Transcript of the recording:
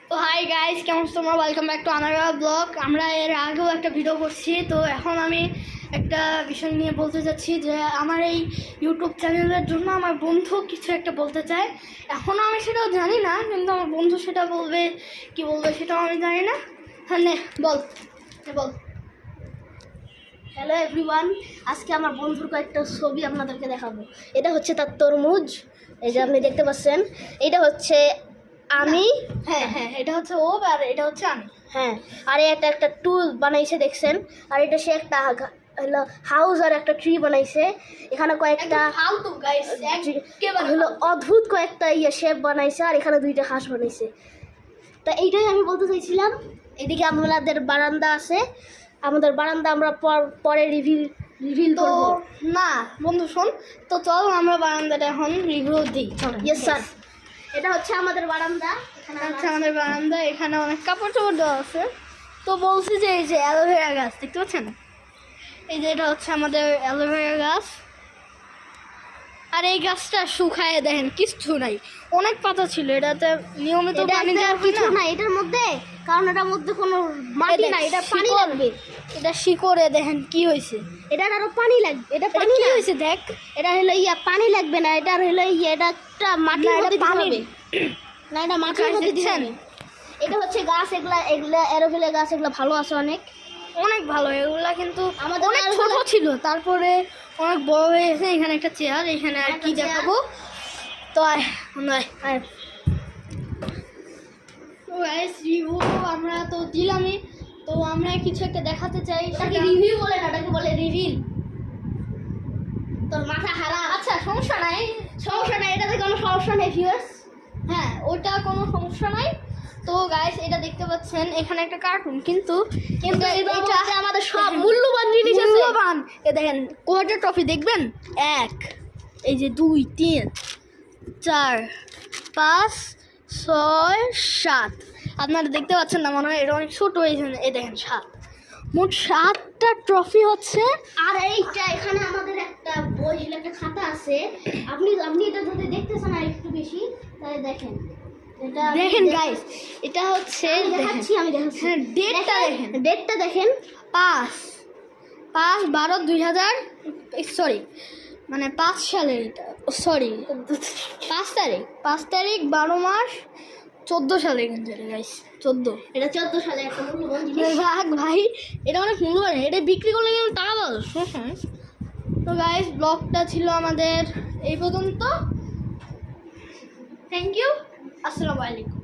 তো hi guys, কেমন তোমরা? Welcome back to another blog. আমরা এর আগেও একটা ভিডিও করছি, তো এখন আমি একটা বিষয় নিয়ে বলতে চাচ্ছি যে আমার এই ইউটিউব চ্যানেলের জন্য আমার বন্ধু কিছু একটা বলতে চায়। এখনও আমি সেটাও জানি না, কিন্তু আমার বন্ধু সেটা বলবে, কি বলবে সেটাও আমি জানি না। হ্যাঁ নে বল বল। হ্যালো এভরিওয়ান, আজকে আমার বন্ধুর কয়েকটা ছবি আপনাদেরকে দেখাবো। এটা হচ্ছে তার তরমুজ, এই যে আপনি দেখতে পাচ্ছেন। এটা হচ্ছে আমি, হ্যাঁ হ্যাঁ, এটা হচ্ছে ও আর এটা হচ্ছে আমি। হ্যাঁ, আর এটা একটা টুল বানাইছে দেখছেন। আর এটা সে একটা হলো হাউস আর একটা ট্রি বানাইছে। এখানে কয়েকটা ফালতু গাইস, হলো অদ্ভুত কয়েকটা শেপ বানাইছে, আর এখানে দুইটা হাঁস বানাইছে। তা এইটাই আমি বলতে চাইছিলাম। এদিকে আমাদের বারান্দা আছে, আমাদের বারান্দা আমরা পরে রিভিল তো করব। না বন্ধু শোন, তো চল আমরা বারান্দাটা এখন রিভিউ দিই। ইয়েস স্যার, এটা হচ্ছে আমাদের বারান্দা। আচ্ছা, আমাদের বারান্দা, এখানে অনেক কাপড় চোপড় দেওয়া আছে। তো বলছি যে এই যে অ্যালোভেরা গাছ দেখতে পাচ্ছেন, এই যে এটা হচ্ছে আমাদের অ্যালোভেরা গাছ। আর এই গাছটা শুকায় দেখেন কিচ্ছু নাই, অনেক পাতা ছিল। এটাতে নিয়মিত পানি দেওয়া হয় কিছু না। না এটার মধ্যে, কারণ এটার মধ্যে কোনো মাটি নাই, এটা পানি লাগবে। এটা শিকড়ে দেখেন কি হয়েছে, এটার আরো পানি লাগবে। এটা এটা পানি কি না, হয়েছে দেখ। এটা হলো পানি লাগবে না, এটা হলো এটা একটা মাটির না, এটা মধ্যে দিতে পানি। হবে। না, এটা মাটির মধ্যে দিতে হবে। এটা হচ্ছে গাছ, এগুলা অ্যালোভেরা গাছ, এগুলা ভালো আছে অনেক অনেক ভালো এগুলা, কিন্তু আমাদের অনেক ছোট ছিল, তারপরে অনেক বড় হয়ে গেছে। এখানে একটা চেয়ার, এখানে আর কি দেখাবো। তো রিভিউ আমরা তো দিলামই, তো আমরা কিছু একটা দেখাতে চাই। এটাকে রিভিউ বলে না, এটাকে বলে রিভিল। তোর মাথা খারাপ। আচ্ছা সমস্যা নাই, সমস্যা নাই, এটাতে কোনো সমস্যা নেই ভিউয়ার্স। হ্যাঁ ওইটা কোনো সমস্যা নাই। তো গাইস এটা দেখতে পাচ্ছেন, এখানে একটা কার্টুন, কিন্তু কিন্তু এটা এটা আমাদের সব মূল্যবান জিনিস আছে। মূল্যবান। এ দেখেন কয়টা ট্রফি দেখবেন, 1, এই যে 2, 3, 4, 5, 6, 7। আপনারা দেখতে পাচ্ছেন না মনে হয়, এটা অনেক ছোট। এই দেখেন 7, মোট 7টা ট্রফি হচ্ছে। আর এইটা এখানে আমাদের একটা বই, একটা খাতা আছে। আপনি এটা যদি দেখতে চান আর একটু বেশি, তাহলে দেখেন। এটা দেখেন গাইস, এটা হচ্ছে আমি দেখাচ্ছি। হ্যাঁ, ডেটটা দেখেন, ডেটটা দেখেন। 5/12/2000, সরি মানে 5 সালের, এটা সরি 5 তারিখ 12 মাস 14 সালে, কিন্তু এটা গাইস 14। এটা 14 সালে একটা মূল্যবান জিনিস। ভাই এটা অনেক মূল্যবান, এটা বিক্রি করলে কিন্তু টাকা পাবো। তো গাইস ব্লগটা ছিল আমাদের এই পর্যন্ত। থ্যাংক ইউ, আসসালামু আলাইকুম।